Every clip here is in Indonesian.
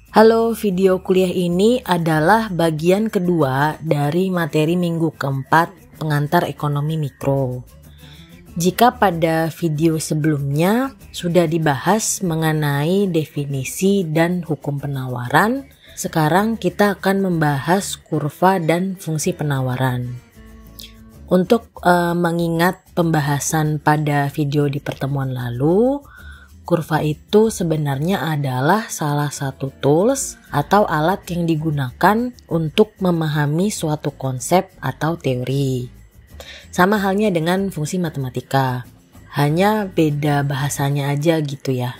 Halo, video kuliah ini adalah bagian kedua dari materi minggu keempat pengantar ekonomi mikro. Jika pada video sebelumnya sudah dibahas mengenai definisi dan hukum penawaran, sekarang kita akan membahas kurva dan fungsi penawaran. Untuk mengingat pembahasan pada video di pertemuan lalu, kurva itu sebenarnya adalah salah satu tools atau alat yang digunakan untuk memahami suatu konsep atau teori. Sama halnya dengan fungsi matematika, hanya beda bahasanya aja gitu ya.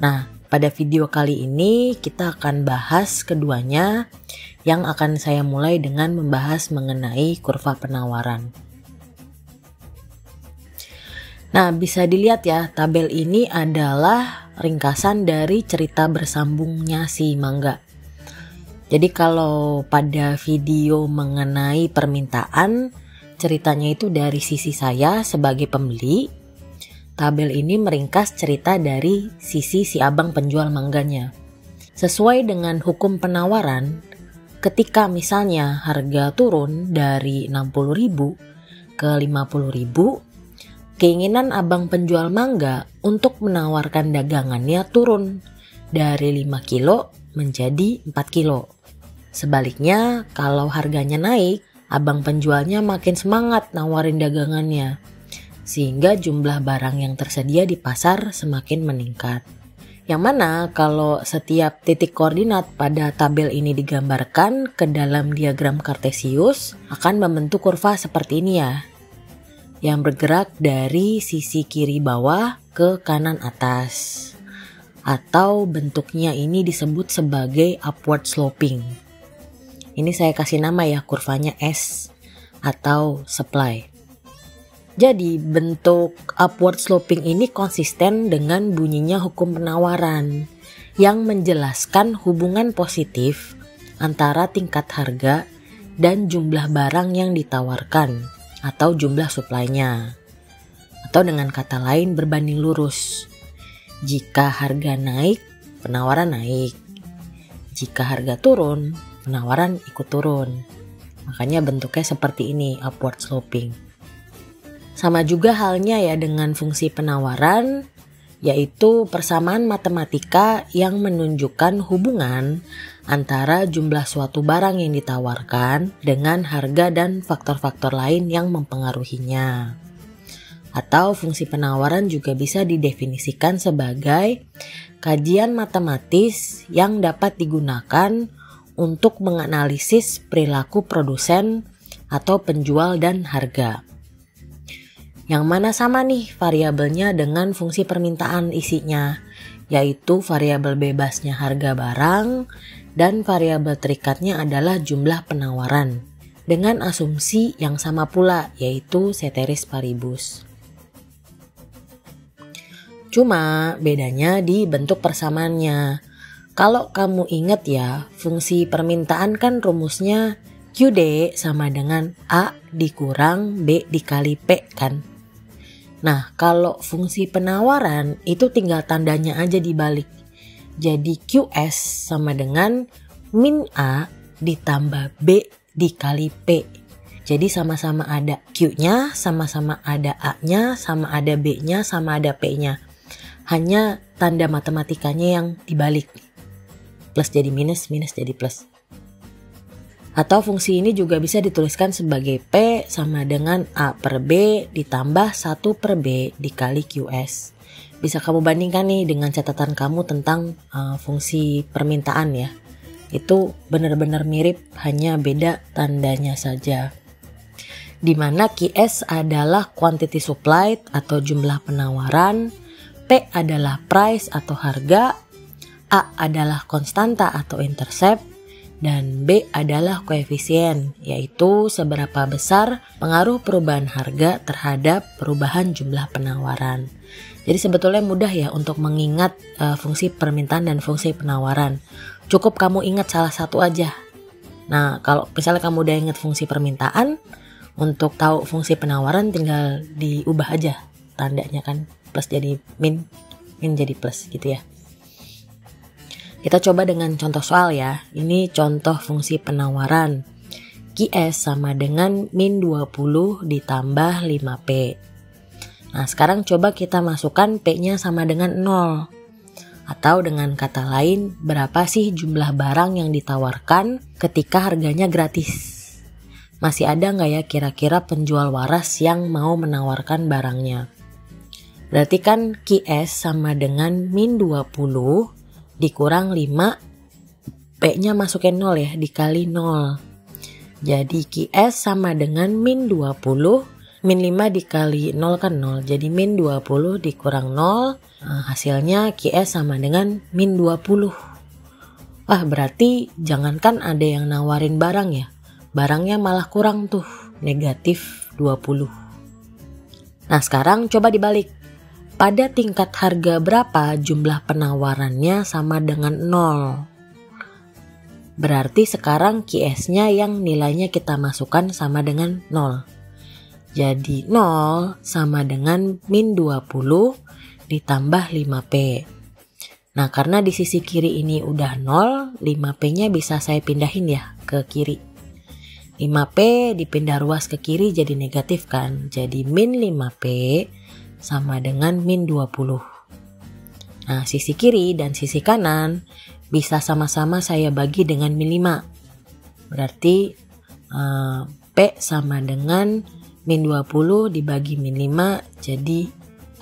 Nah, pada video kali ini kita akan bahas keduanya, yang akan saya mulai dengan membahas mengenai kurva penawaran. Nah, bisa dilihat ya, tabel ini adalah ringkasan dari cerita bersambungnya si mangga. Jadi kalau pada video mengenai permintaan, ceritanya itu dari sisi saya sebagai pembeli. Tabel ini meringkas cerita dari sisi si abang penjual mangganya. Sesuai dengan hukum penawaran, ketika misalnya harga turun dari 60.000 ke 50.000, keinginan abang penjual mangga untuk menawarkan dagangannya turun dari 5 kilo menjadi 4 kilo. Sebaliknya, kalau harganya naik, abang penjualnya makin semangat nawarin dagangannya, sehingga jumlah barang yang tersedia di pasar semakin meningkat. Yang mana kalau setiap titik koordinat pada tabel ini digambarkan ke dalam diagram Kartesius, akan membentuk kurva seperti ini ya, yang bergerak dari sisi kiri bawah ke kanan atas, atau bentuknya ini disebut sebagai upward sloping. Ini saya kasih nama ya, kurvanya S atau supply. Jadi bentuk upward sloping ini konsisten dengan bunyinya hukum penawaran yang menjelaskan hubungan positif antara tingkat harga dan jumlah barang yang ditawarkan atau jumlah suplainya. Atau dengan kata lain berbanding lurus. Jika harga naik, penawaran naik. Jika harga turun, penawaran ikut turun. Makanya bentuknya seperti ini, upward sloping. Sama juga halnya ya dengan fungsi penawaran, yaitu persamaan matematika yang menunjukkan hubungan antara jumlah suatu barang yang ditawarkan dengan harga dan faktor-faktor lain yang mempengaruhinya. Atau fungsi penawaran juga bisa didefinisikan sebagai kajian matematis yang dapat digunakan untuk menganalisis perilaku produsen atau penjual dan harga. Yang mana sama nih variabelnya dengan fungsi permintaan isinya, yaitu variabel bebasnya harga barang dan variabel terikatnya adalah jumlah penawaran dengan asumsi yang sama pula, yaitu ceteris paribus. Cuma bedanya di bentuk persamaannya. Kalau kamu ingat ya, fungsi permintaan kan rumusnya QD sama dengan A dikurang B dikali P kan. Nah, kalau fungsi penawaran itu tinggal tandanya aja dibalik. Jadi QS sama dengan min A ditambah B dikali P. Jadi sama-sama ada Q-nya, sama-sama ada A-nya, sama ada B-nya, sama ada P-nya. Hanya tanda matematikanya yang dibalik. Plus jadi minus, minus jadi plus. Atau fungsi ini juga bisa dituliskan sebagai P sama dengan A per B ditambah 1 per B dikali QS. Bisa kamu bandingkan nih dengan catatan kamu tentang fungsi permintaan ya. Itu benar-benar mirip, hanya beda tandanya saja. Dimana QS adalah quantity supplied atau jumlah penawaran, P adalah price atau harga, A adalah konstanta atau intercept, dan B adalah koefisien, yaitu seberapa besar pengaruh perubahan harga terhadap perubahan jumlah penawaran. Jadi sebetulnya mudah ya untuk mengingat fungsi permintaan dan fungsi penawaran. Cukup kamu ingat salah satu aja. Nah, kalau misalnya kamu udah ingat fungsi permintaan, untuk tahu fungsi penawaran tinggal diubah aja tandanya kan, plus jadi min jadi plus gitu ya. Kita coba dengan contoh soal ya. Ini contoh fungsi penawaran. Qs sama dengan min 20 ditambah 5P. Nah sekarang coba kita masukkan P-nya sama dengan 0. Atau dengan kata lain, berapa sih jumlah barang yang ditawarkan ketika harganya gratis? Masih ada nggak ya kira-kira penjual waras yang mau menawarkan barangnya? Berarti kan Qs sama dengan min 20 dikurang 5, P-nya masukin 0 ya, dikali 0. Jadi Qs sama dengan min 20, min 5 dikali 0 kan 0. Jadi min 20 dikurang 0, hasilnya Qs sama dengan min 20. Wah berarti jangankan ada yang nawarin barang ya, barangnya malah kurang tuh, negatif 20. Nah sekarang coba dibalik. Pada tingkat harga berapa jumlah penawarannya sama dengan 0? Berarti sekarang Qs-nya yang nilainya kita masukkan sama dengan 0. Jadi 0 sama dengan min 20 ditambah 5P. Nah karena di sisi kiri ini udah 0, 5P-nya bisa saya pindahin ya ke kiri. 5P dipindah ruas ke kiri jadi negatif kan. Jadi min 5P sama dengan min 20. Nah sisi kiri dan sisi kanan bisa sama-sama saya bagi dengan min 5. Berarti P sama dengan min 20 dibagi min 5, jadi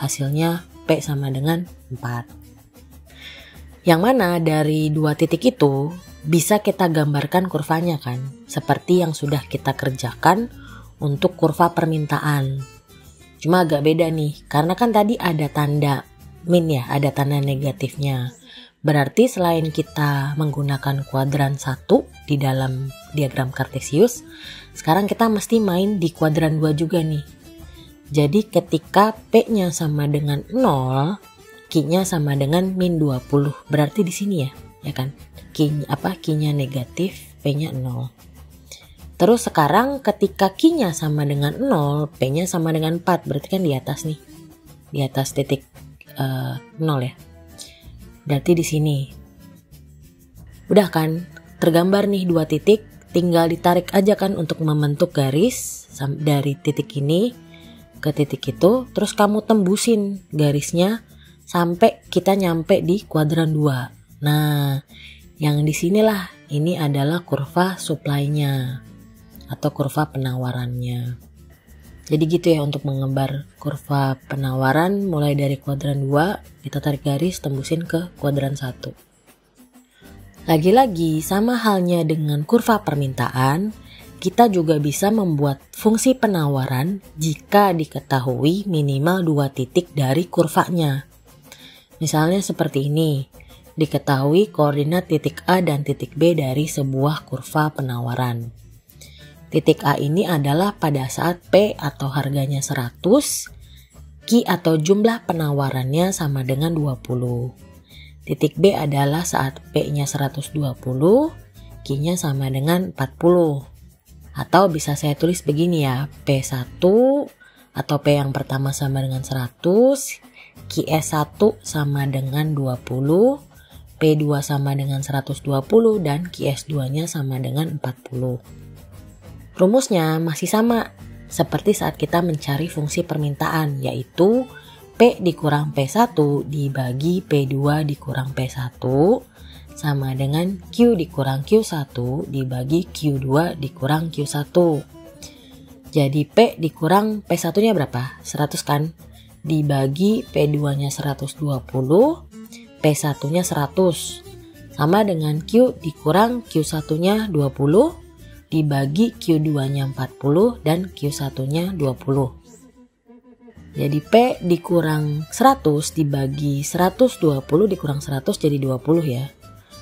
hasilnya P sama dengan 4. Yang mana dari dua titik itu bisa kita gambarkan kurvanya kan, seperti yang sudah kita kerjakan untuk kurva permintaan. Cuma agak beda nih, karena kan tadi ada tanda min ya, ada tanda negatifnya. Berarti selain kita menggunakan kuadran 1 di dalam diagram Kartesius, sekarang kita mesti main di kuadran 2 juga nih. Jadi ketika P-nya sama dengan 0, Q-nya sama dengan min 20. Berarti di sini ya kan? Q-nya negatif, P-nya 0. Terus sekarang ketika Q-nya sama dengan 0, P-nya sama dengan 4. Berarti kan di atas nih. Di atas titik 0 ya. Berarti di sini. Udah kan? Tergambar nih dua titik. Tinggal ditarik aja kan untuk membentuk garis dari titik ini ke titik itu. Terus kamu tembusin garisnya sampai kita nyampe di kuadran 2. Nah, yang di sinilah ini adalah kurva supply-nya atau kurva penawarannya. Jadi gitu ya untuk menggambar kurva penawaran mulai dari kuadran 2, kita tarik garis tembusin ke kuadran 1. Lagi-lagi sama halnya dengan kurva permintaan, kita juga bisa membuat fungsi penawaran jika diketahui minimal 2 titik dari kurvanya. Misalnya seperti ini, diketahui koordinat titik A dan titik B dari sebuah kurva penawaran. Titik A ini adalah pada saat P atau harganya 100, Q atau jumlah penawarannya sama dengan 20. Titik B adalah saat P-nya 120, Q-nya sama dengan 40. Atau bisa saya tulis begini ya, P1 atau P yang pertama sama dengan 100, QS1 sama dengan 20, P2 sama dengan 120, dan QS2-nya sama dengan 40. Rumusnya masih sama seperti saat kita mencari fungsi permintaan, yaitu P dikurang P1 dibagi P2 dikurang P1 sama dengan Q dikurang Q1 dibagi Q2 dikurang Q1. Jadi P dikurang P1-nya berapa? 100 kan? Dibagi P2-nya 120, P1-nya 100. Sama dengan Q dikurang Q1-nya 20 dibagi Q2-nya 40 dan Q1-nya 20. Jadi P dikurang 100 dibagi 120 dikurang 100 jadi 20 ya.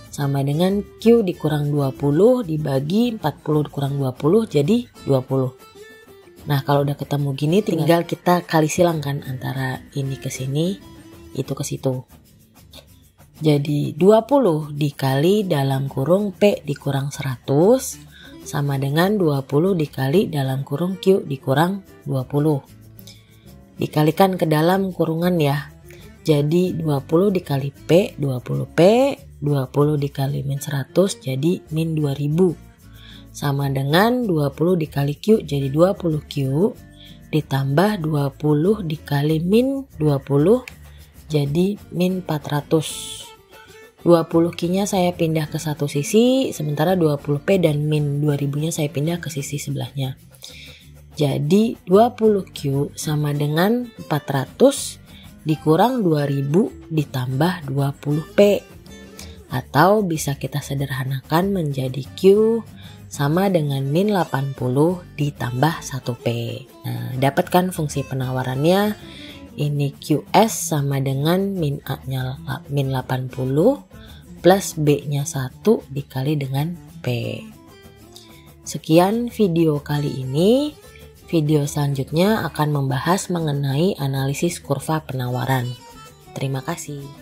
Sama dengan Q dikurang 20 dibagi 40 dikurang 20 jadi 20. Nah kalau udah ketemu gini tinggal kita kali silang kan antara ini ke sini, itu ke situ. Jadi 20 dikali dalam kurung P dikurang 100 sama dengan 20 dikali dalam kurung Q dikurang 20. Dikalikan ke dalam kurungan ya. Jadi 20 dikali P, 20P 20 dikali min 100 jadi min 2000. Sama dengan 20 dikali Q jadi 20Q. Ditambah 20 dikali min 20 jadi min 400. 20 Q-nya saya pindah ke satu sisi, sementara 20P dan min 2000-nya saya pindah ke sisi sebelahnya. Jadi 20Q sama dengan 400 dikurang 2000 ditambah 20P. Atau bisa kita sederhanakan menjadi Q sama dengan min 80 ditambah 1P. Nah, dapatkan fungsi penawarannya. Ini QS sama dengan min A-nya min 80 plus B-nya 1 dikali dengan P. Sekian video kali ini. Video selanjutnya akan membahas mengenai analisis kurva penawaran. Terima kasih.